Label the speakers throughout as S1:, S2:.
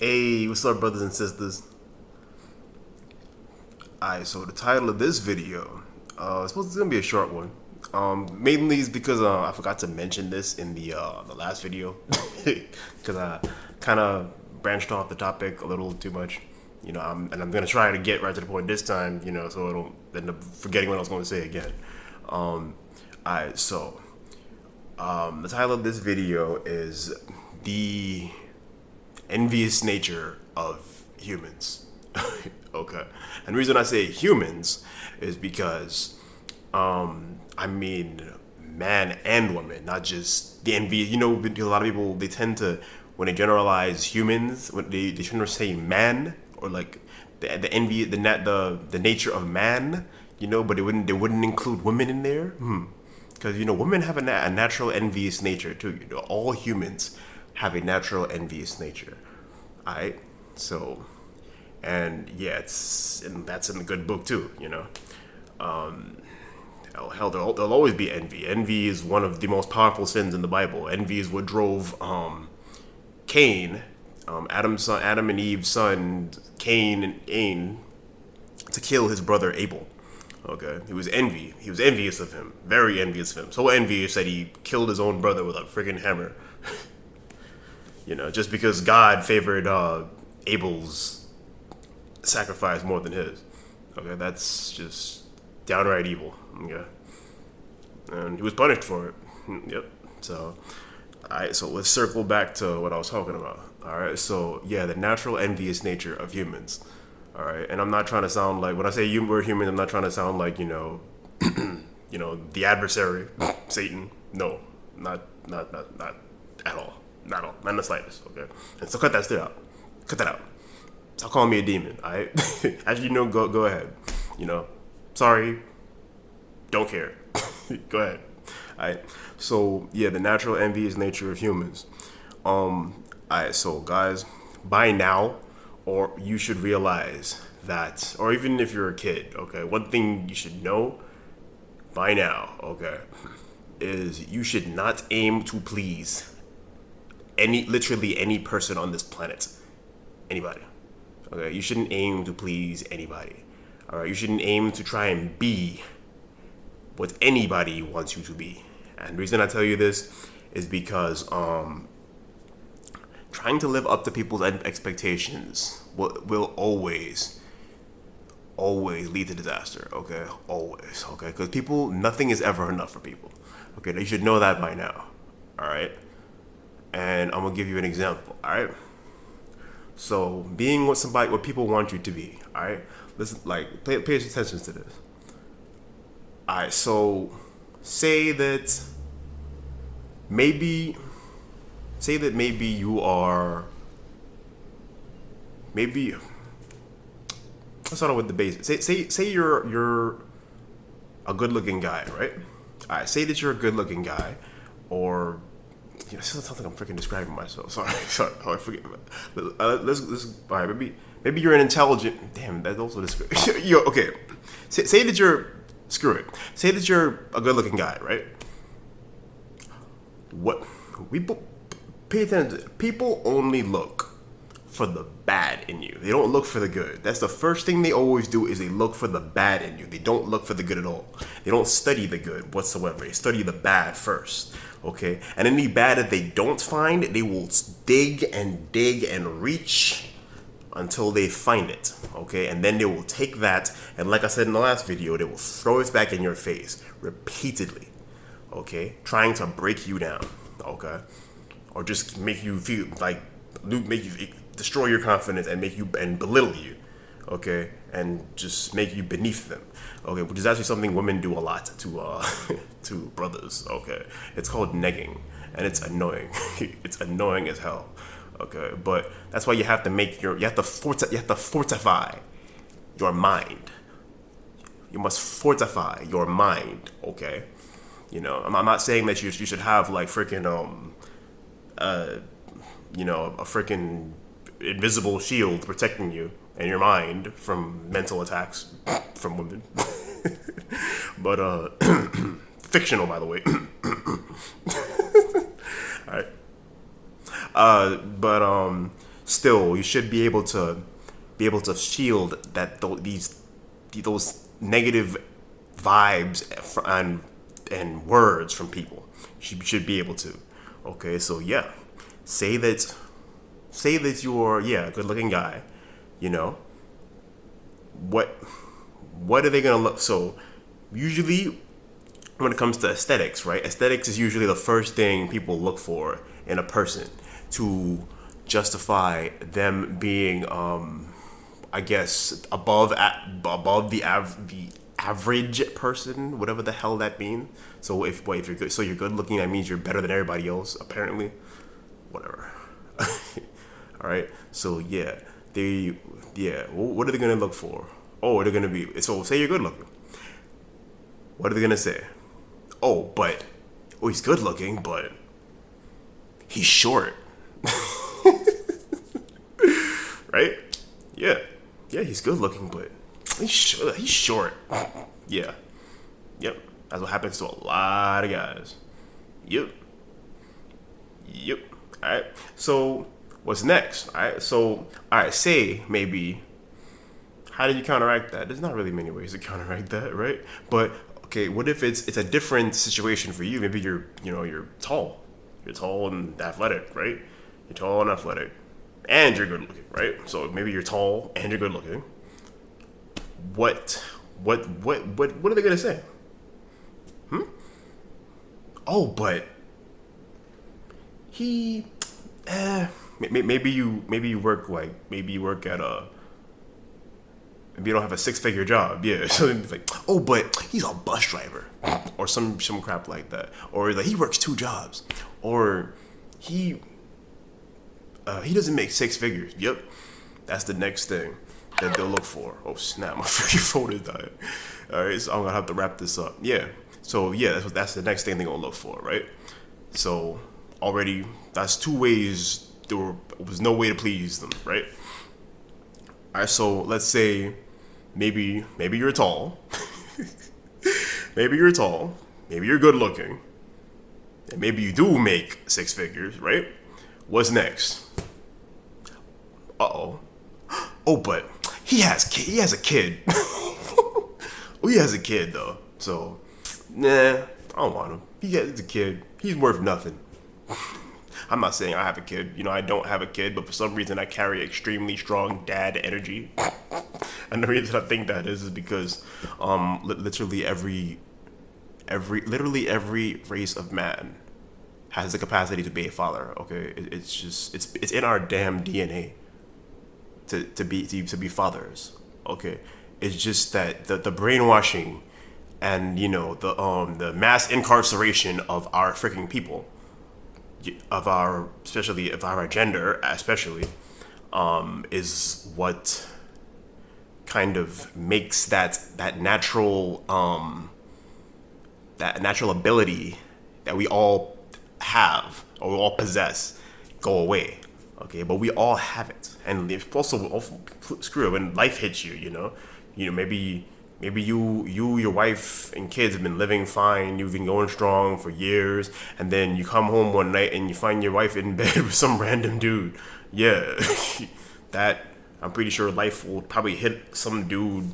S1: Hey, what's up, brothers and sisters? Alright, so the title of this video, it's gonna be a short one. Mainly is because I forgot to mention this in the last video, because I kind of branched off the topic a little too much, and I'm gonna try to get right to the point this time, so I don't end up forgetting what I was going to say again. Alright, so the title of this video is the envious nature of humans. Okay. And the reason I say humans is because, I mean, man and woman, not just the envy. A lot of people, they tend to, when they generalize humans, when they tend to say man, or like the envy, the nature of man, but they wouldn't include women in there. Because, women have a natural envious nature too. All humans have a natural envious nature. Alright? So, and yeah, that's in the good book too. Hell, there'll always be envy. Envy is one of the most powerful sins in the Bible. Envy is what drove Cain, Adam and Eve's son, Cain, to kill his brother Abel. Okay, he was envious of him, very envious of him. So envious that he killed his own brother with a freaking hammer. Just because God favored Abel's sacrifice more than his. Okay, that's just downright evil. Okay, and he was punished for it. Yep. So, alright. So let's circle back to what I was talking about. Alright. So yeah, the natural envious nature of humans. Alright, and I'm not trying to sound like, when I say we're humans, I'm not trying to sound like the adversary, Satan. No, not at all. Not at all. Not in the slightest. Okay, and so cut that shit out. Cut that out. Stop calling me a demon. Alright. As go ahead. Sorry. Don't care. Go ahead. Alright. So yeah, the natural envious nature of humans. Alright. So guys, by now, or you should realize that, or even if you're a kid, okay, one thing you should know by now, okay, is you should not aim to please literally any person on this planet. Anybody. Okay, you shouldn't aim to please anybody. All right, you shouldn't aim to try and be what anybody wants you to be. And the reason I tell you this is because trying to live up to people's expectations will always lead to disaster. Okay, always. Okay, because nothing is ever enough for people. Okay, you should know that by now. All right, and I'm gonna give you an example. All right. So, being what people want you to be, all right? Listen, pay attention to this. All right, so say that maybe you are, let's start out with the basics. Say you're a good-looking guy, right? All right, say that you're a good-looking guy, or it sounds like I'm freaking describing myself. Sorry. I forget. Let's. All right, maybe you're an intelligent. Damn, that also describes. Okay. Say that you're. Screw it. Say that you're a good-looking guy, right? What pay attention. People only look for the bad in you. They don't look for the good. That's the first thing they always do, is they look for the bad in you. They don't look for the good at all. They don't study the good whatsoever. They study the bad first. Okay? And any bad that they don't find, they will dig and reach until they find it. Okay? And then they will take that, and like I said in the last video, they will throw it back in your face repeatedly. Okay? Trying to break you down. Okay? Or just make you feel like, destroy your confidence and belittle you, okay, and just make you beneath them, okay, which is actually something women do a lot to to brothers, okay. It's called negging, and it's annoying. It's annoying as hell, okay. But that's why you have to fortify your mind. You must fortify your mind, okay. I'm not saying that you should have like freaking a freaking invisible shield protecting you and your mind from mental attacks from women. But fictional, by the way. All right. But still you should be able to shield those negative vibes and words from people. You should be able to. Okay, so yeah, say that you're a good looking guy. You know what are they gonna look? So usually when it comes to aesthetics, right? Aesthetics is usually the first thing people look for in a person to justify them being, I guess, above the average person, whatever the hell that means. So if you're good, so you're good looking, that means you're better than everybody else, apparently. Whatever. All right. So yeah, what are they gonna look for? Oh, they're gonna be. So say you're good looking. What are they gonna say? He's good looking, but he's short. Right? Yeah. Yeah, he's good looking, but he's short. Yeah. Yep. That's what happens to a lot of guys. Yep. Alright. So what's next? Alright, say maybe how do you counteract that? There's not really many ways to counteract that, right? But okay, what if it's a different situation for you? Maybe you're tall. You're tall and athletic, right? You're tall and athletic. And you're good looking, right? So maybe you're tall and you're good looking. What are they gonna say? Oh, but he maybe you work at a, maybe you don't have a 6-figure job, yeah. So it's like, oh, but he's a bus driver, or some crap like that, or like he works 2 jobs, or he doesn't make 6 figures. Yep, that's the next thing that they'll look for. Oh snap, my freaking phone is dying. All right, so I'm gonna have to wrap this up. Yeah, so yeah, that's the next thing they're gonna look for, right? So already that's 2 ways. There was no way to please them, right? All right, so let's say maybe you're tall, maybe you're good looking, and maybe you do make 6 figures, right? What's next? Oh, but he has a kid. Oh, he has a kid though, so nah, I don't want him. He's a kid. He's worth nothing. I'm not saying I have a kid. I don't have a kid, but for some reason I carry extremely strong dad energy. And the reason I think that is because literally every race of man has the capacity to be a father. Okay, it's in our damn DNA to be fathers. Okay, it's just that the brainwashing and the mass incarceration of our freaking people, of our gender especially, is what kind of makes that natural ability that we all have or we all possess go away. Okay, but we all have it, and if also screw it when life hits you. Maybe you, your wife and kids have been living fine. You've been going strong for years, and then you come home one night and you find your wife in bed with some random dude. Yeah, that I'm pretty sure life will probably hit some dude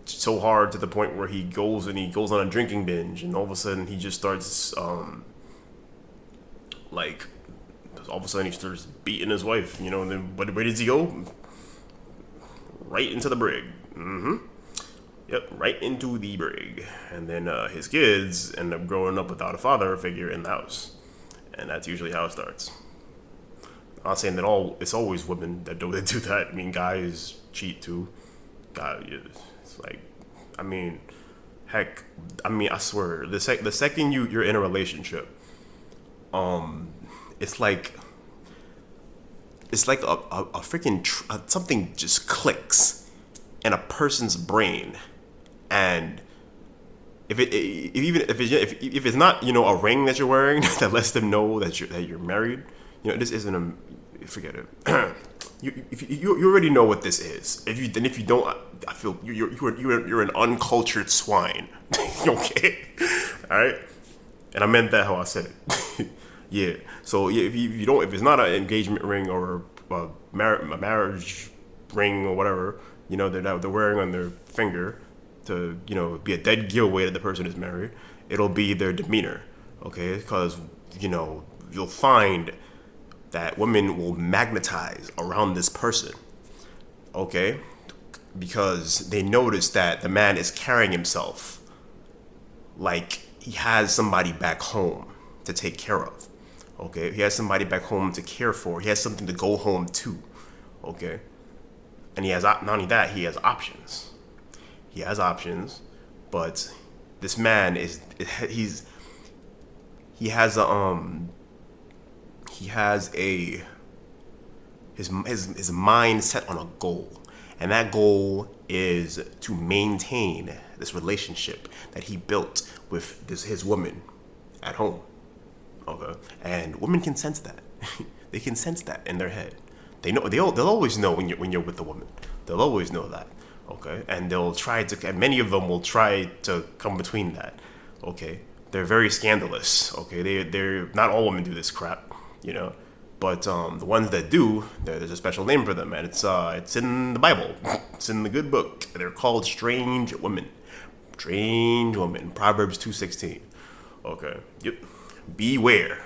S1: so hard to the point where he goes on a drinking binge, and all of a sudden he just starts beating his wife. And then where does he go? Right into the brig. Yep, right into the brig. And then his kids end up growing up without a father figure in the house. And that's usually how it starts. I'm not saying that it's always women that do that. I mean, guys cheat too. It's like, heck, I swear, the second you're in a relationship, it's like a freaking something just clicks in a person's brain. And if it's not a ring that you're wearing that lets them know that you're married, this isn't forget it. You already know what this is. If you don't, I feel you're an uncultured swine. Okay, all right. And I meant that how I said it. Yeah. So yeah, if it's not an engagement ring or a marriage ring or whatever, they're wearing on their finger to, be a dead giveaway that the person is married. It'll be their demeanor, okay? Because, you'll find that women will magnetize around this person, okay? Because they notice that the man is carrying himself like he has somebody back home to take care of, okay? He has somebody back home to care for. He has something to go home to, okay? And he has, not only that, he has options. He has options, but this man he has his mind set on a goal, and that goal is to maintain this relationship that he built with his woman at home. Okay, and women can sense that. They can sense that in their head. They'll always know when you're with a woman. They'll always know that. Okay, and and many of them will try to come between that. Okay, they're very scandalous. Okay, they're not all women do this crap, but the ones that do, there's a special name for them, and it's in the Bible. It's in the good book. They're called strange women. Strange women. Proverbs 2:16. Okay. Yep. Beware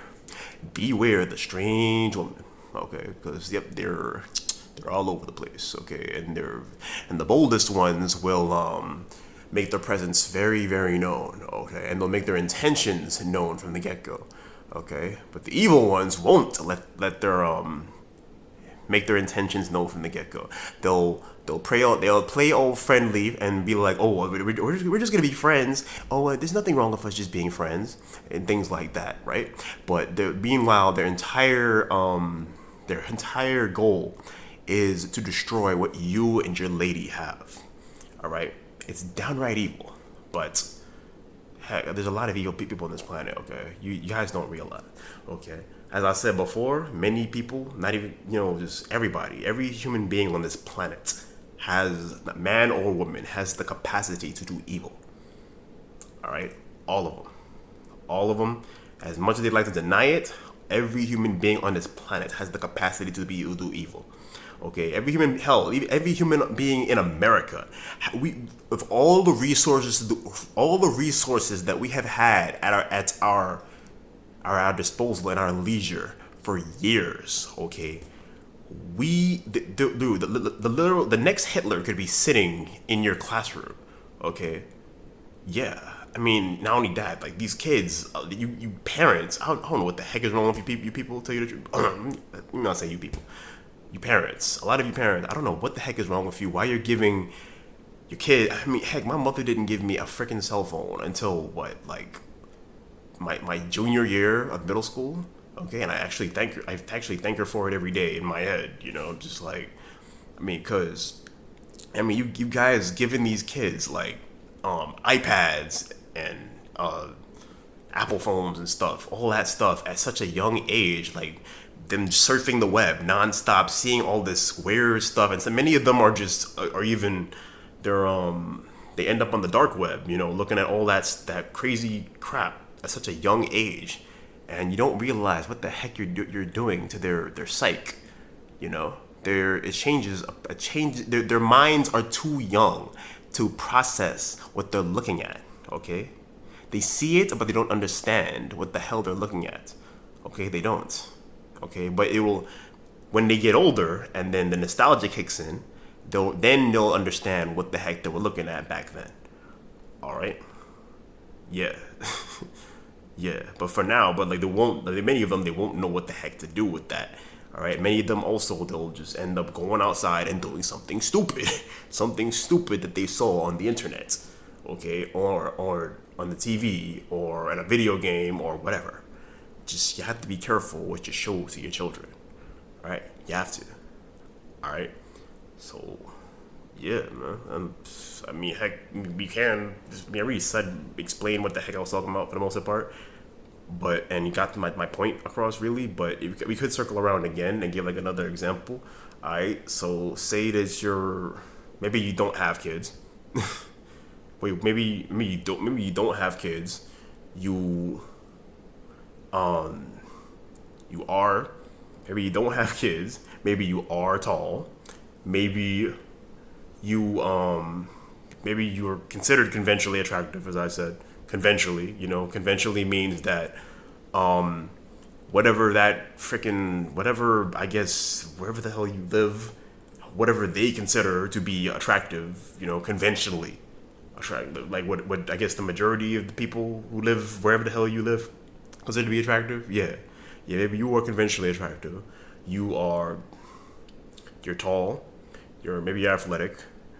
S1: the strange woman. Okay, because they're all over the place. Okay, and the boldest ones will make their presence very, very known. Okay, and they'll make their intentions known from the get-go. Okay, but the evil ones won't let their make their intentions known from the get-go. They'll play all friendly and be like, oh, we're just gonna be friends. Oh, there's nothing wrong with us just being friends and things like that, right? But meanwhile, their entire goal is to destroy what you and your lady have. All right, it's downright evil, but heck, there's a lot of evil people on this planet. Okay, you guys don't realize. Okay, as I said before, many people, not even just everybody, every human being on this planet man or woman, has the capacity to do evil. All right, all of them. As much as they'd like to deny it, every human being on this planet has the capacity to do evil. Okay, every human being in America, with all the resources that we have had at our disposal and our leisure for years. Okay, the next Hitler could be sitting in your classroom. Okay, yeah. I mean, not only that, like these kids, you parents. I don't know what the heck is wrong with you people. Tell you the truth. Let me not say you people. You parents, a lot of you parents, I don't know what the heck is wrong with you. Why you're giving your kid? I mean, heck, my mother didn't give me a freaking cell phone until my junior year of middle school. Okay, and I actually thank her for it every day in my head. Just like, you guys giving these kids like iPads and Apple phones and stuff, all that stuff at such a young age, like them surfing the web nonstop, seeing all this weird stuff, and so many of them they end up on the dark web, looking at all that crazy crap at such a young age, and you don't realize what the heck you're doing to their psyche, Their minds are too young to process what they're looking at. Okay, they see it, but they don't understand what the hell they're looking at. Okay, they don't. Okay, but it will, when they get older and then the nostalgia kicks in, they'll understand what the heck they were looking at back then. All right, yeah, yeah. But for now, many of them, they won't know what the heck to do with that. All right, many of them also, they'll just end up going outside and doing something stupid, something stupid that they saw on the internet, okay, or on the TV or in a video game or whatever. Just, you have to be careful what you show to your children. All right, you have to. All right, so yeah, man. Heck, we can. I already explain what the heck I was talking about for the most part. And you got my point across really. But we could circle around again and give like another example. All right, so say that maybe you don't have kids. Wait, maybe you don't have kids. You are, maybe you don't have kids. maybe you are tall, maybe maybe you're considered conventionally attractive, as I said. Conventionally, conventionally means that whatever that freaking whatever I guess wherever the hell you live, whatever they consider to be attractive, conventionally attractive. Like what I guess the majority of the people who live wherever the hell you live consider to be attractive. Yeah, yeah. Maybe you are conventionally attractive. You're tall. Maybe you're athletic.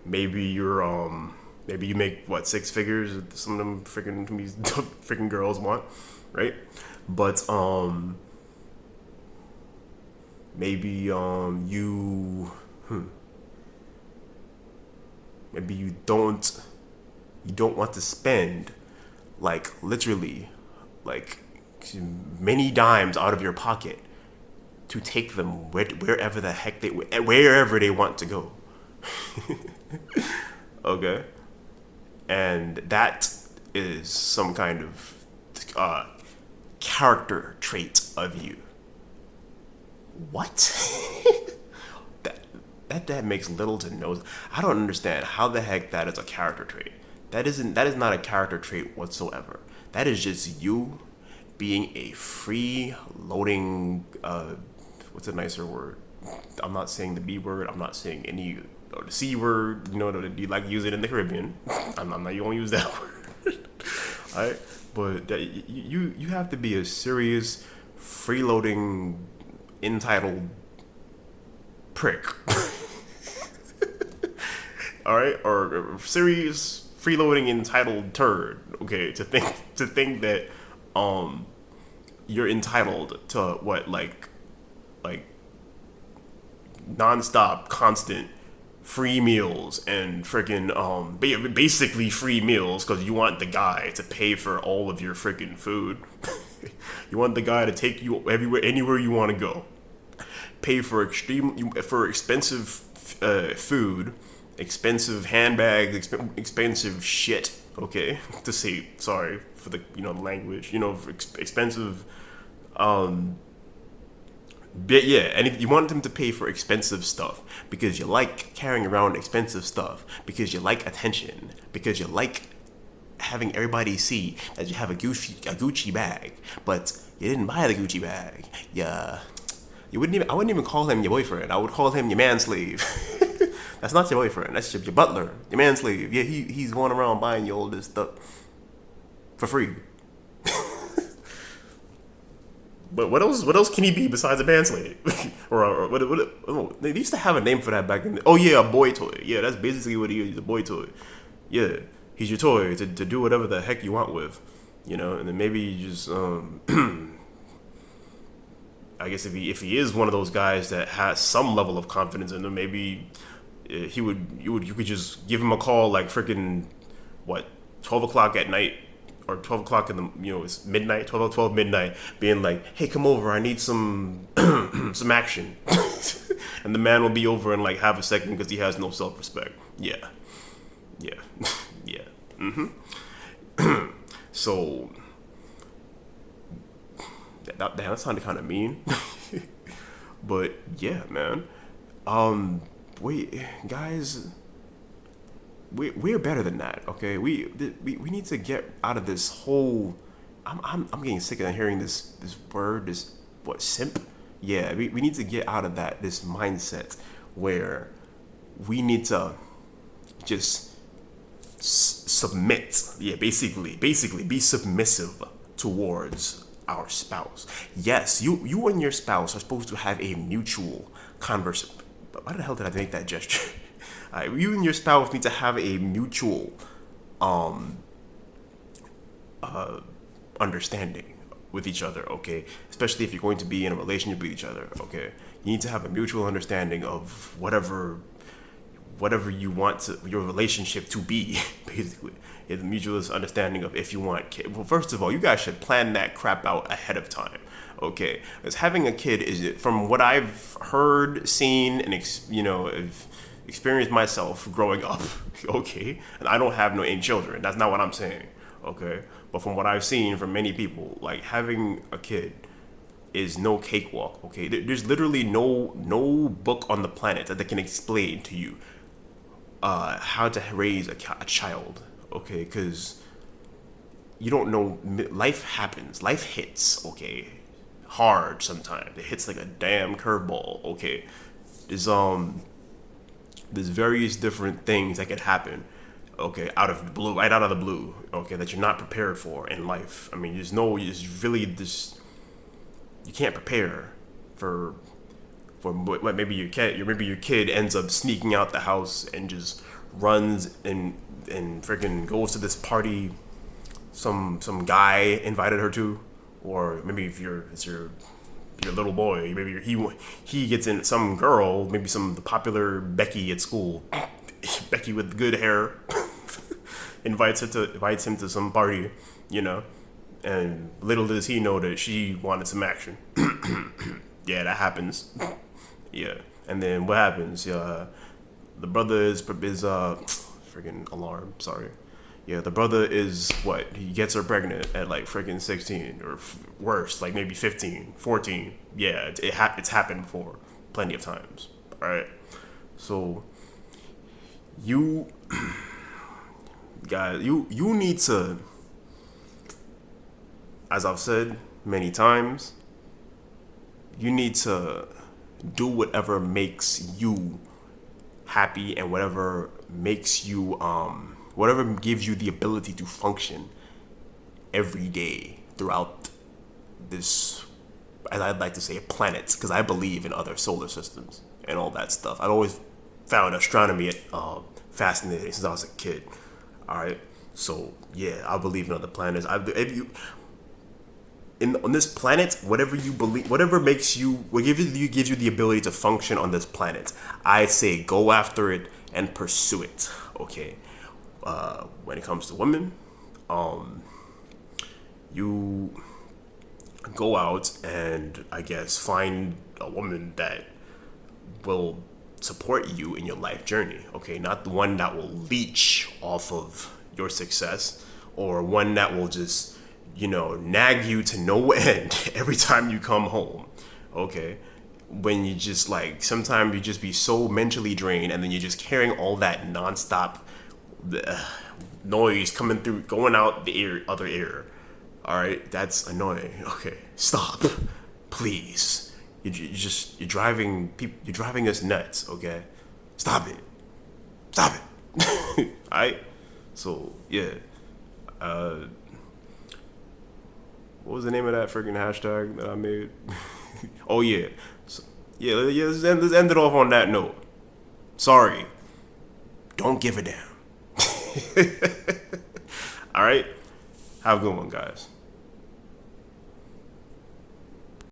S1: Maybe you make what 6 figures. Some of them freaking girls want, right? But maybe you maybe you don't want to spend like literally like many dimes out of your pocket to take them wherever they want to go. Okay, and that is some kind of character trait of you. What? that makes little to no. I don't understand how the heck that is a character trait. That is not a character trait whatsoever. That is just you being a free loading. What's a nicer word? I'm not saying the B word. I'm not saying any the C word. You like to use it in the Caribbean. I'm not gonna use that word. All right, but you have to be a serious freeloading entitled prick. All right, or serious freeloading entitled turd. Okay, to think that you're entitled to what like nonstop constant free meals and freaking basically free meals because you want the guy to pay for all of your freaking food. You want the guy to take you anywhere you want to go, pay for expensive food, expensive handbags, expensive shit. Okay, to say sorry for the language. Expensive. But yeah, and if you want them to pay for expensive stuff because you like carrying around expensive stuff, because you like attention, because you like having everybody see that you have a Gucci bag, but you didn't buy the Gucci bag. Yeah, I wouldn't even call him your boyfriend. I would call him your manslave. That's not your boyfriend. That's your butler, your manslave. Yeah, he's going around buying you all this stuff for free. But what else can he be besides a manslave? or what? Oh, they used to have a name for that back in the. Oh yeah, a boy toy. Yeah, that's basically what he is. He's a boy toy. Yeah, he's your toy to do whatever the heck you want with, And then maybe you just I guess if he is one of those guys that has some level of confidence in him, maybe you could just give him a call like freaking 12 o'clock at night or 12 o'clock in the it's midnight, 12 midnight, being like, hey, come over, I need some some action. And the man will be over in like half a second because he has no self-respect. Yeah. So that sounded kind of mean. But yeah, man. Wait, guys, we're better than that, okay? We need to get out of this whole. I'm getting sick of hearing this word, simp. Yeah, we need to get out of this mindset where we need to just submit. Yeah, basically be submissive towards our spouse. Yes, you and your spouse are supposed to have a mutual conversation. But why the hell did I make that gesture? You and your spouse need to have a mutual understanding with each other, okay? Especially if you're going to be in a relationship with each other, okay? You need to have a mutual understanding of whatever you want your relationship to be, basically. It's a mutual understanding of if you want kids. Well, first of all, you guys should plan that crap out ahead of time, okay? Because having a kid from what I've heard, seen, and experienced myself growing up, okay? And I don't have any children. That's not what I'm saying, okay? But from what I've seen from many people, like having a kid is no cakewalk. Okay, there's literally no book on the planet that can explain to you how to raise a child. Okay, because you don't know. Life happens. Life hits. Okay, hard sometimes. It hits like a damn curveball. Okay, there's there's various different things that could happen. Okay, out of the blue, right out of the blue. Okay, that you're not prepared for in life. I mean, there's really this. You can't prepare for what maybe your kid ends up sneaking out the house and just runs and freaking goes to this party some guy invited her to, or maybe if it's your little boy, maybe he gets in some girl, maybe the popular Becky at school, Becky with good hair, invites him to some party, you know, and little does he know that she wanted some action. Yeah, that happens. Yeah, and then what happens? The brother is freaking alarm. Sorry. Yeah, the brother is what? He gets her pregnant at like freaking 16 or worse, like maybe 15, 14. Yeah, it's happened before plenty of times. All right. So you guys, you need to, as I've said many times, you need to do whatever makes you happy and whatever makes you whatever gives you the ability to function every day throughout this, as I'd like to say, planets, because I believe in other solar systems and all that stuff. I've always found astronomy fascinating since I was a kid. All right, so yeah, I believe in other planets. On this planet, whatever you believe, whatever makes you, what gives you the ability to function on this planet, I say go after it and pursue it. Okay. When it comes to women, you go out and I guess find a woman that will support you in your life journey. Okay, not the one that will leech off of your success or one that will just nag you to no end every time you come home. Okay, when you just like sometimes you just be so mentally drained and then you're just carrying all that nonstop noise coming through, going out the other ear. All right, that's annoying. Okay, stop, please. You're driving people. You're driving us nuts. Okay, stop it. All right. So yeah. What was the name of that freaking hashtag that I made? Oh yeah. So, yeah. Let's end it off on that note. Sorry. Don't give a damn. All right. Have a good one, guys.